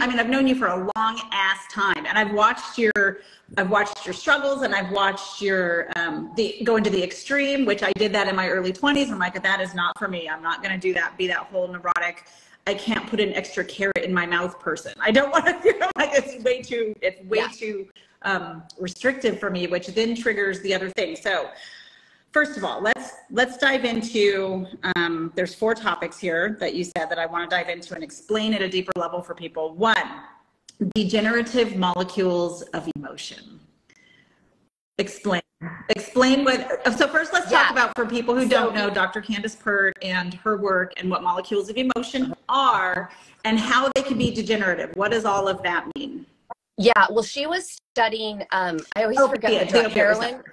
I mean, I've known you for a long ass time, and I've watched your struggles, and I've watched your, go into the extreme, which I did that in my early 20s. I'm like, that is not for me. I'm not going to do that, be that whole neurotic, I can't put an extra carrot in my mouth person. I don't want to feel like it's way too restrictive for me, which then triggers the other thing. So first of all, let's dive into, there's 4 topics here that you said that I want to dive into and explain at a deeper level for people. 1, degenerative molecules of emotion. Explain what, so first let's talk about, for people who don't know, Dr. Candace Pert and her work and what molecules of emotion are and how they can be degenerative. What does all of that mean? Yeah, well, she was studying, I always forget the drug, heroin.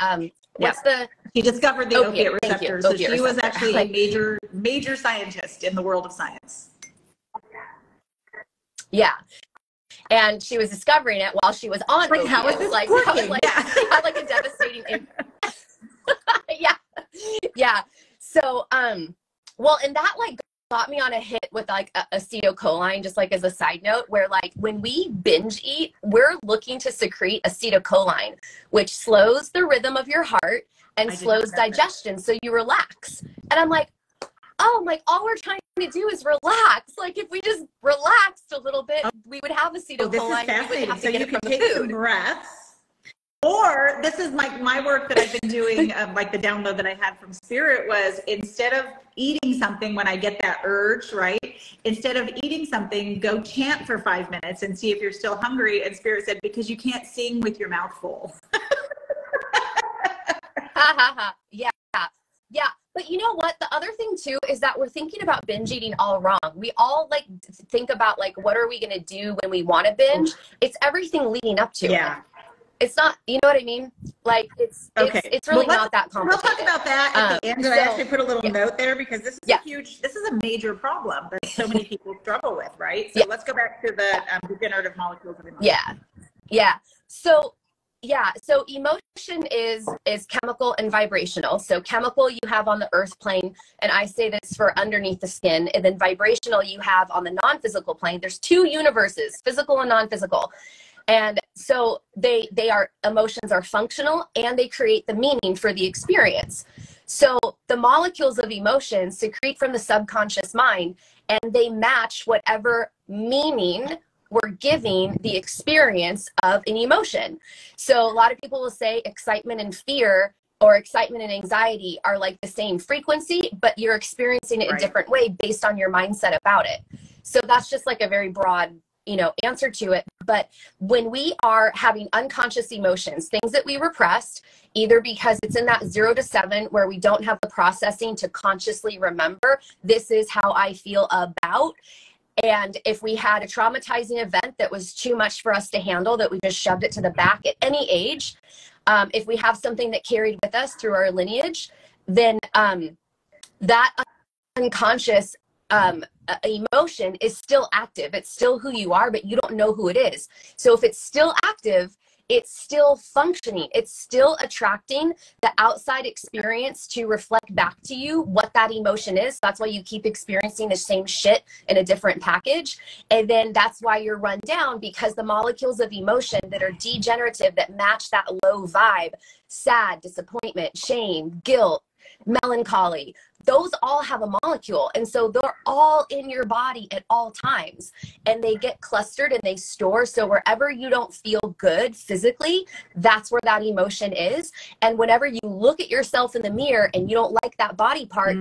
She discovered the opiate receptor. So she was actually a major scientist in the world of science. Yeah. And she was discovering it while she was on opiates. How is this working? Had like a devastating yeah. So well, and that like got me on a hit with like acetylcholine, just like as a side note, where like when we binge eat, we're looking to secrete acetylcholine, which slows the rhythm of your heart and slows digestion, so you relax. And I'm like, oh, like all we're trying to do is relax. Like if we just relaxed a little bit, we would have acetylcholine. This is fascinating. So you can take some breaths, or this is my work that I've been doing, like the download that I had from Spirit was, instead of eating something when I get that urge, right? Instead of eating something, go chant for 5 minutes and see if you're still hungry. And Spirit said, because you can't sing with your mouth full. Yeah. But you know what? The other thing too is that we're thinking about binge eating all wrong. We all like think about like, what are we going to do when we want to binge? It's everything leading up to it. It's not, you know what I mean? Like it's really not that complicated. We'll talk about that at the end. And I actually put a little note there because this is this is a major problem that so many people struggle with, right? So let's go back to the degenerative molecules of emotion. So emotion is chemical and vibrational. So chemical you have on the earth plane, and I say this for underneath the skin, and then vibrational you have on the non-physical plane. There's 2 universes, physical and non-physical. And so emotions are functional, and they create the meaning for the experience. So the molecules of emotion secrete from the subconscious mind, and they match whatever meaning we're giving the experience of an emotion. So a lot of people will say excitement and fear or excitement and anxiety are like the same frequency, but you're experiencing it in a different way based on your mindset about it. So that's just like a very broad, answer to it. But when we are having unconscious emotions, things that we repressed, either because it's in that 0 to 7 where we don't have the processing to consciously remember, this is how I feel about. And if we had a traumatizing event that was too much for us to handle, that we just shoved it to the back at any age, if we have something that carried with us through our lineage, then that unconscious emotion is still active. It's still who you are, but you don't know who it is. So if it's still active, it's still functioning. It's still attracting the outside experience to reflect back to you what that emotion is. That's why you keep experiencing the same shit in a different package. And then that's why you're run down, because the molecules of emotion that are degenerative, that match that low vibe, sad, disappointment, shame, guilt, melancholy, those all have a molecule. And so they're all in your body at all times, and they get clustered and they store. So wherever you don't feel good physically, that's where that emotion is. And whenever you look at yourself in the mirror and you don't like that body part,